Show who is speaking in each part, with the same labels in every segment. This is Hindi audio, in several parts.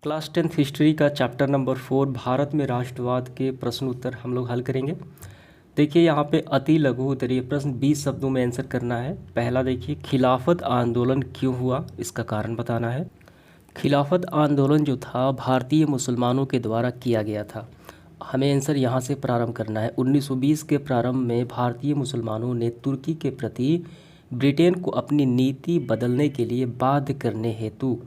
Speaker 1: क्लास 10th हिस्ट्री का चैप्टर नंबर 4 भारत में राष्ट्रवाद के प्रश्न उत्तर हम लोग हल करेंगे। देखिए यहाँ पे अति लघु उत्तरीय प्रश्न 20 शब्दों में आंसर करना है। पहला देखिए, खिलाफत आंदोलन क्यों हुआ, इसका कारण बताना है। खिलाफत आंदोलन जो था भारतीय मुसलमानों के द्वारा किया गया था। हमें आंसर यहाँ से प्रारंभ करना है। 1920 के प्रारंभ में भारतीय मुसलमानों ने तुर्की के प्रति ब्रिटेन को अपनी नीति बदलने के लिए बाध्य करने हेतु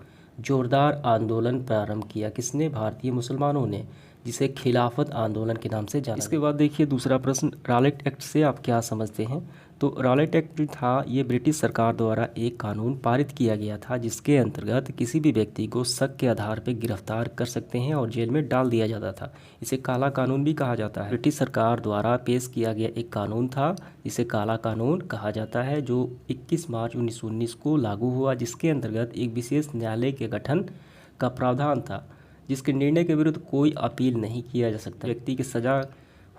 Speaker 1: जोरदार आंदोलन प्रारंभ किया। किसने? भारतीय मुसलमानों ने, जिसे खिलाफत आंदोलन के नाम से जाना। इसके बाद देखिए दूसरा प्रश्न, रॉलेट एक्ट से आप क्या समझते हैं? तो रॉलेट एक्ट जो था ये ब्रिटिश सरकार द्वारा एक कानून पारित किया गया था जिसके अंतर्गत किसी भी व्यक्ति को शक के आधार पर गिरफ्तार कर सकते हैं और जेल में डाल दिया जाता था। इसे काला कानून भी कहा जाता है। ब्रिटिश सरकार द्वारा पेश किया गया एक कानून था जिसे काला कानून कहा जाता है, जो 21 मार्च 1919 को लागू हुआ, जिसके अंतर्गत एक विशेष न्यायालय के गठन का प्रावधान था जिसके निर्णय के विरुद्ध कोई अपील नहीं किया जा सकता। व्यक्ति की सज़ा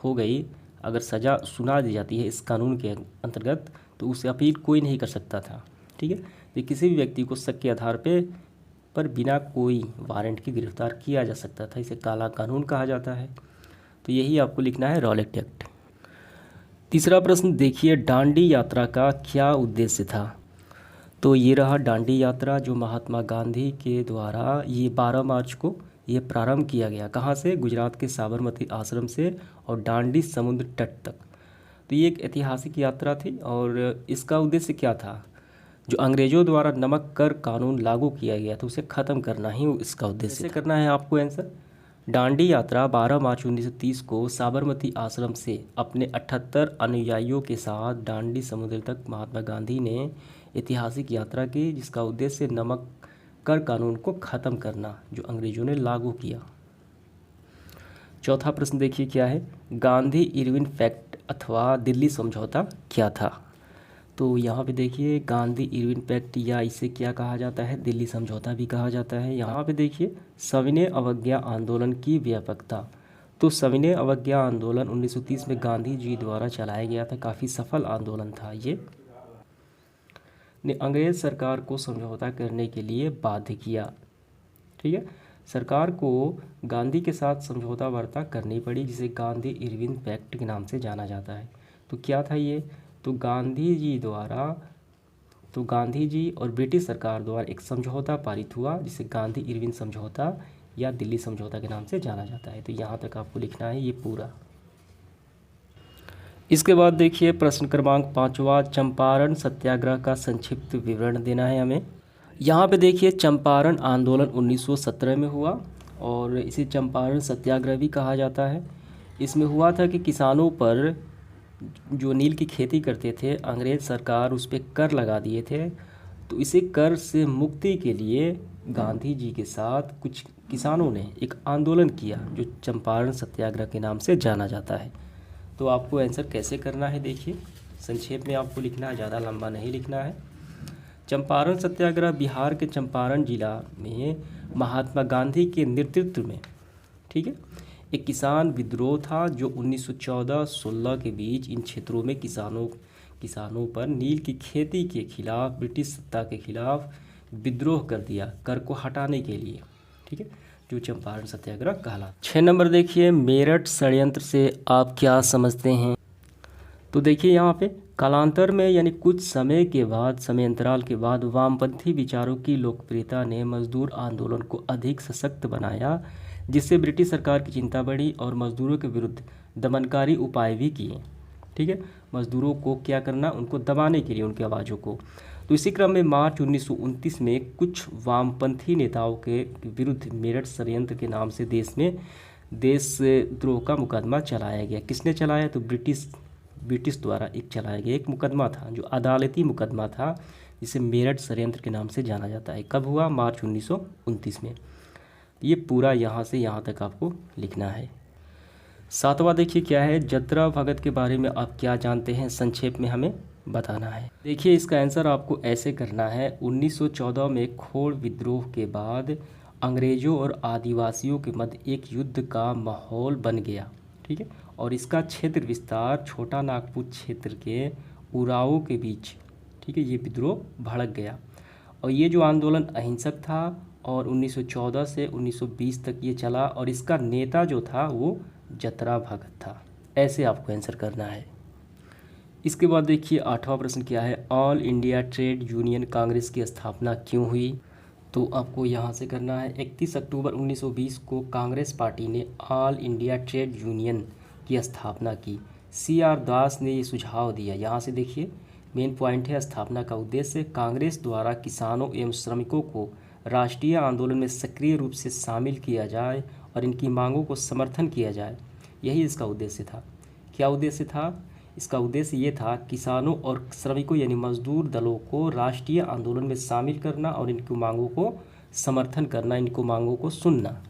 Speaker 1: हो गई, अगर सज़ा सुना दी जाती है इस कानून के अंतर्गत, तो उसे अपील कोई नहीं कर सकता था। ठीक है, तो किसी भी व्यक्ति को शक के आधार पर बिना कोई वारंट के गिरफ्तार किया जा सकता था। इसे काला कानून कहा जाता है। तो यही आपको लिखना है, रॉलेट एक्ट। तीसरा प्रश्न देखिए, दांडी यात्रा का क्या उद्देश्य था? तो ये रहा दांडी यात्रा, जो महात्मा गांधी के द्वारा ये 12 मार्च को ये प्रारंभ किया गया। कहाँ से? गुजरात के साबरमती आश्रम से और दांडी समुद्र तट तक। तो ये एक ऐतिहासिक यात्रा थी और इसका उद्देश्य क्या था? जो अंग्रेज़ों द्वारा नमक कर कानून लागू किया गया था उसे ख़त्म करना ही इसका उद्देश्य था। करना है आपको आंसर। दांडी यात्रा 12 मार्च 1930 को साबरमती आश्रम से अपने 78 अनुयायियों के साथ दांडी समुद्र तक महात्मा गांधी ने ऐतिहासिक यात्रा की, जिसका उद्देश्य नमक कर कानून को ख़त्म करना जो अंग्रेज़ों ने लागू किया। चौथा प्रश्न देखिए क्या है, गांधी इरविन पैक्ट अथवा दिल्ली समझौता क्या था? तो यहाँ पे देखिए, गांधी इरविन पैक्ट या इसे क्या कहा जाता है? दिल्ली समझौता भी कहा जाता है। यहाँ पे देखिए, सविनय अवज्ञा आंदोलन की व्यापकता। तो सविनय अवज्ञा आंदोलन 1930 में गांधी जी द्वारा चलाया गया था। काफ़ी सफल आंदोलन था ये, ने अंग्रेज़ सरकार को समझौता करने के लिए बाध्य किया। ठीक है, सरकार को गांधी के साथ समझौता वार्ता करनी पड़ी, जिसे गांधी इरविन पैक्ट के नाम से जाना जाता है। तो क्या था ये? तो गांधी जी और ब्रिटिश सरकार द्वारा एक समझौता पारित हुआ जिसे गांधी इरविन समझौता या दिल्ली समझौता के नाम से जाना जाता है। तो यहाँ तक आपको लिखना है ये पूरा। इसके बाद देखिए प्रश्न क्रमांक 5वां, चंपारण सत्याग्रह का संक्षिप्त विवरण देना है हमें। यहाँ पे देखिए, चंपारण आंदोलन 1917 में हुआ और इसे चंपारण सत्याग्रह भी कहा जाता है। इसमें हुआ था कि किसानों पर जो नील की खेती करते थे, अंग्रेज़ सरकार उस पर कर लगा दिए थे। तो इसे कर से मुक्ति के लिए गांधी जी के साथ कुछ किसानों ने एक आंदोलन किया जो चंपारण सत्याग्रह के नाम से जाना जाता है। तो आपको आंसर कैसे करना है देखिए, संक्षेप में आपको लिखना है, ज़्यादा लंबा नहीं लिखना है। चंपारण सत्याग्रह बिहार के चंपारण जिला में महात्मा गांधी के नेतृत्व में, ठीक है, एक किसान विद्रोह था जो 1914-16 के बीच इन क्षेत्रों में किसानों पर नील की खेती के खिलाफ, ब्रिटिश सत्ता के खिलाफ विद्रोह कर दिया, कर को हटाने के लिए। ठीक है, जो चंपारण सत्याग्रह कहलाता। 6 नंबर देखिए, मेरठ षड्यंत्र से आप क्या समझते हैं? तो देखिए यहाँ पे कालांतर में यानी कुछ समय अंतराल के बाद वामपंथी विचारों की लोकप्रियता ने मजदूर आंदोलन को अधिक सशक्त बनाया, जिससे ब्रिटिश सरकार की चिंता बढ़ी और मजदूरों के विरुद्ध दमनकारी उपाय भी किए। ठीक है, मजदूरों को क्या करना, उनको दबाने के लिए, उनकी आवाज़ों को। तो इसी क्रम में मार्च 1929 में कुछ वामपंथी नेताओं के विरुद्ध मेरठ षड्यंत्र के नाम से देशद्रोह का मुकदमा चलाया गया। किसने चलाया? तो ब्रिटिश द्वारा एक चलाया गया एक मुकदमा था, जो अदालती मुकदमा था, जिसे मेरठ षड्यंत्र के नाम से जाना जाता है। कब हुआ? मार्च 1929 में। ये पूरा यहाँ से यहाँ तक आपको लिखना है। 7वां देखिए क्या है, जतरा भगत के बारे में आप क्या जानते हैं, संक्षेप में हमें बताना है। देखिए इसका आंसर आपको ऐसे करना है, 1914 में खोड़ विद्रोह के बाद अंग्रेज़ों और आदिवासियों के मध्य एक युद्ध का माहौल बन गया। ठीक है, और इसका क्षेत्र विस्तार छोटा नागपुर क्षेत्र के उराओं के बीच, ठीक है, ये विद्रोह भड़क गया। और ये जो आंदोलन अहिंसक था और 1914 से 1920 तक ये चला और इसका नेता जो था वो जतरा भगत था। ऐसे आपको आंसर करना है। इसके बाद देखिए 8वां प्रश्न क्या है, all India trade union Congress की स्थापना क्यों हुई। तो आपको यहाँ से करना है, 31 अक्टूबर 1920 को कांग्रेस पार्टी ने ऑल इंडिया ट्रेड यूनियन की स्थापना की। CR दास ने ये सुझाव दिया। यहाँ से देखिए मेन पॉइंट है, स्थापना का उद्देश्य कांग्रेस द्वारा किसानों एवं श्रमिकों को राष्ट्रीय आंदोलन में सक्रिय रूप से शामिल किया जाए और इनकी मांगों को समर्थन किया जाए, यही इसका उद्देश्य था। क्या उद्देश्य था? इसका उद्देश्य ये था किसानों और श्रमिकों यानी मजदूर दलों को राष्ट्रीय आंदोलन में शामिल करना और इनकी मांगों को समर्थन करना, इनको मांगों को सुनना।